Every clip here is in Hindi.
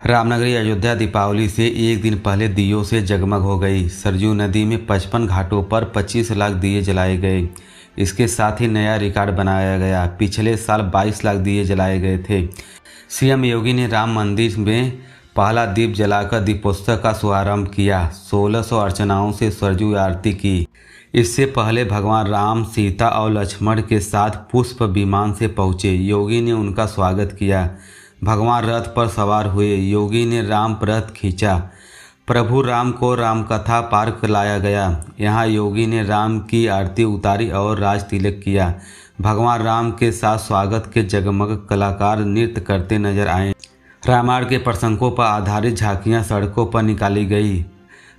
रामनगरी अयोध्या दीपावली से एक दिन पहले दियों से जगमग हो गई। सरयू नदी में 55 घाटों पर 25 लाख दिए जलाए गए। इसके साथ ही नया रिकॉर्ड बनाया गया। पिछले साल 22 लाख दिए जलाए गए थे। सीएम योगी ने राम मंदिर में पहला दीप जलाकर दीपोत्सव का शुभारंभ किया। 1600 अर्चनाओं से सरयू आरती की। इससे पहले भगवान राम, सीता और लक्ष्मण के साथ पुष्प विमान से पहुंचे। योगी ने उनका स्वागत किया। भगवान रथ पर सवार हुए। योगी ने राम रथ खींचा। प्रभु राम को रामकथा पार्क लाया गया। यहाँ योगी ने राम की आरती उतारी और राज तिलक किया। भगवान राम के साथ स्वागत के जगमग कलाकार नृत्य करते नजर आए। रामायण के प्रसंगों पर आधारित झांकियाँ सड़कों पर निकाली गई।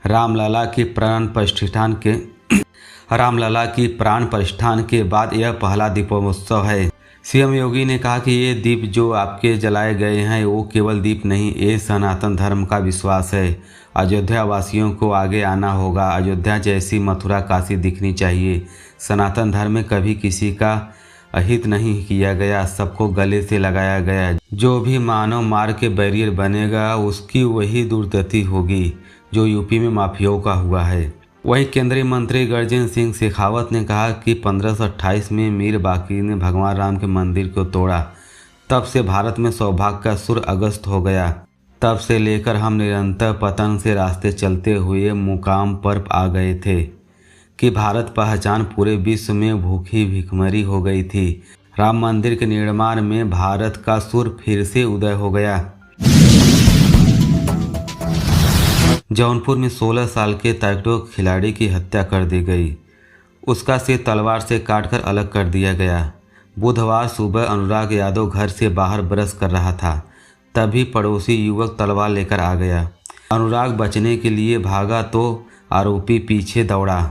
रामलला की प्राण प्रतिष्ठान के बाद यह पहला दीपोत्सव है। सीएम योगी ने कहा कि ये दीप जो आपके जलाए गए हैं वो केवल दीप नहीं, ये सनातन धर्म का विश्वास है। अयोध्या वासियों को आगे आना होगा। अयोध्या जैसी मथुरा काशी दिखनी चाहिए। सनातन धर्म में कभी किसी का अहित नहीं किया गया, सबको गले से लगाया गया। जो भी मानव मार्ग के बैरियर बनेगा उसकी वही दुर्गति होगी जो यूपी में माफियाओं का हुआ है। वहीं केंद्रीय मंत्री गजेंद्र सिंह शेखावत ने कहा कि 1528 में मीर बाकी ने भगवान राम के मंदिर को तोड़ा। तब से भारत में सौभाग्य का सुर अगस्त हो गया। तब से लेकर हम निरंतर पतन से रास्ते चलते हुए मुकाम पर आ गए थे कि भारत पहचान पूरे विश्व में भूखी भिखमरी हो गई थी। राम मंदिर के निर्माण में भारत का सुर फिर से उदय हो गया। जौनपुर में 16 साल के ताइक्वांडो खिलाड़ी की हत्या कर दी गई। उसका सिर तलवार से काटकर अलग कर दिया गया। बुधवार सुबह अनुराग यादव घर से बाहर ब्रश कर रहा था, तभी पड़ोसी युवक तलवार लेकर आ गया। अनुराग बचने के लिए भागा तो आरोपी पीछे दौड़ा।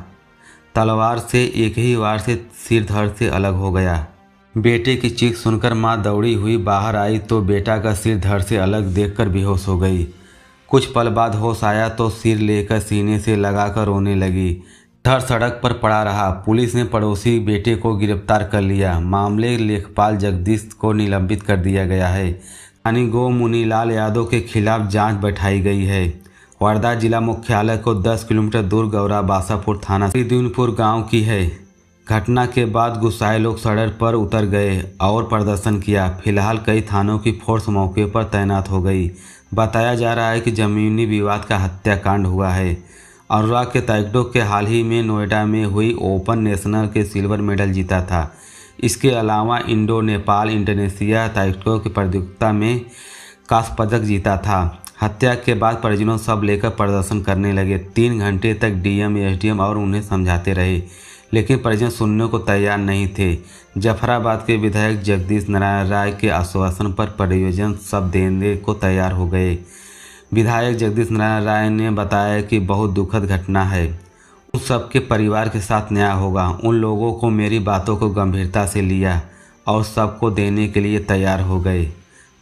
तलवार से एक ही वार से सिर धड़ से अलग हो गया। बेटे की चीख सुनकर मां दौड़ी हुई बाहर आई तो बेटा का सिर धड़ से अलग देखकर बेहोश हो गई। कुछ पल बाद होश आया तो सिर लेकर सीने से लगाकर रोने लगी। धड़ सड़क पर पड़ा रहा। पुलिस ने पड़ोसी बेटे को गिरफ्तार कर लिया। मामले लेखपाल जगदीश को निलंबित कर दिया गया है। स्थानीय गो मुनीलाल यादव के खिलाफ जांच बैठाई गई है। वारदात जिला मुख्यालय को 10 किलोमीटर दूर गौरा बासापुर थाना श्रीदीनपुर गाँव की है। घटना के बाद गुस्साए लोग सड़क पर उतर गए और प्रदर्शन किया। फिलहाल कई थानों की फोर्स मौके पर तैनात हो गई। बताया जा रहा है कि जमीनी विवाद का हत्याकांड हुआ है। अनुराग के ताइक्वांडो के हाल ही में नोएडा में हुई ओपन नेशनल के सिल्वर मेडल जीता था। इसके अलावा इंडो नेपाल इंडोनेशिया ताइक्वांडो की प्रतियोगिता में कांस्य पदक जीता था। हत्या के बाद परिजनों सब लेकर प्रदर्शन करने लगे। 3 घंटे तक डीएम एसडीएम और उन्हें समझाते रहे, लेकिन परिजन सुनने को तैयार नहीं थे। जफराबाद के विधायक जगदीश नारायण राय के आश्वासन पर परिजन सब देने को तैयार हो गए। विधायक जगदीश नारायण राय ने बताया कि बहुत दुखद घटना है। उन सबके परिवार के साथ न्याय होगा। उन लोगों को मेरी बातों को गंभीरता से लिया और सबको देने के लिए तैयार हो गए।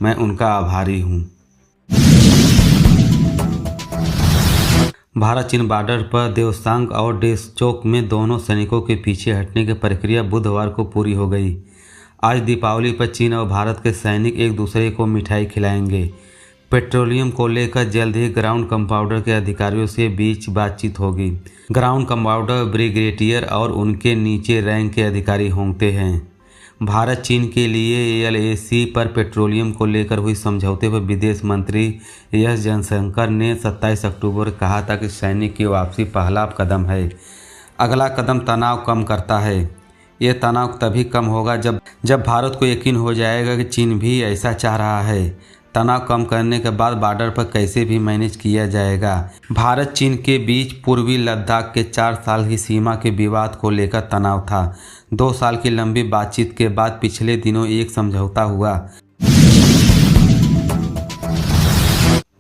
मैं उनका आभारी हूँ। भारत चीन बॉर्डर पर देवसांग और डेसचोक में दोनों सैनिकों के पीछे हटने की प्रक्रिया बुधवार को पूरी हो गई। आज दीपावली पर चीन और भारत के सैनिक एक दूसरे को मिठाई खिलाएंगे। पेट्रोलियम को लेकर जल्द ही ग्राउंड कंपाउंडर के अधिकारियों से बीच बातचीत होगी। ग्राउंड कंपाउंडर ब्रिगेडियर और उनके नीचे रैंक के अधिकारी होंगे हैं। भारत चीन के लिए एलएसी पर पेट्रोलियम को लेकर हुई समझौते पर विदेश मंत्री एस जयशंकर ने 27 अक्टूबर कहा था कि सैनिक की वापसी पहला कदम है। अगला कदम तनाव कम करता है। ये तनाव तभी कम होगा जब भारत को यकीन हो जाएगा कि चीन भी ऐसा चाह रहा है। तनाव कम करने के बाद बॉर्डर पर कैसे भी मैनेज किया जाएगा। भारत चीन के बीच पूर्वी लद्दाख के 4 साल की सीमा के विवाद को लेकर तनाव था। 2 साल की लंबी बातचीत के बाद पिछले दिनों एक समझौता हुआ।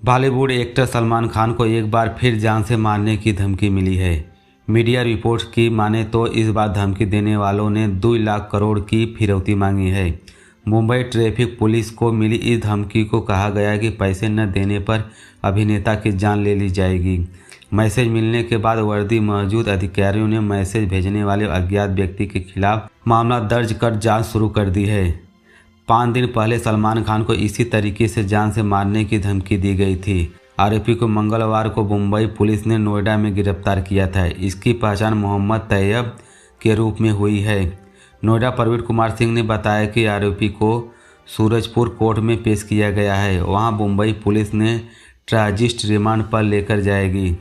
बॉलीवुड एक्टर सलमान खान को एक बार फिर जान से मारने की धमकी मिली है। मीडिया रिपोर्ट्स की माने तो इस बार धमकी देने वालों ने 2 लाख करोड़ की फिरौती मांगी है। मुंबई ट्रैफिक पुलिस को मिली इस धमकी को कहा गया कि पैसे न देने पर अभिनेता की जान ले ली जाएगी। मैसेज मिलने के बाद वर्दी मौजूद अधिकारियों ने मैसेज भेजने वाले अज्ञात व्यक्ति के खिलाफ मामला दर्ज कर जांच शुरू कर दी है। 5 दिन पहले सलमान खान को इसी तरीके से जान से मारने की धमकी दी गई थी। आरोपी को मंगलवार को मुंबई पुलिस ने नोएडा में गिरफ्तार किया था। इसकी पहचान मोहम्मद तैयब के रूप में हुई है। नोएडा प्रवीण कुमार सिंह ने बताया कि आरोपी को सूरजपुर कोर्ट में पेश किया गया है। वहां मुंबई पुलिस ने ट्रांजिट रिमांड पर लेकर जाएगी।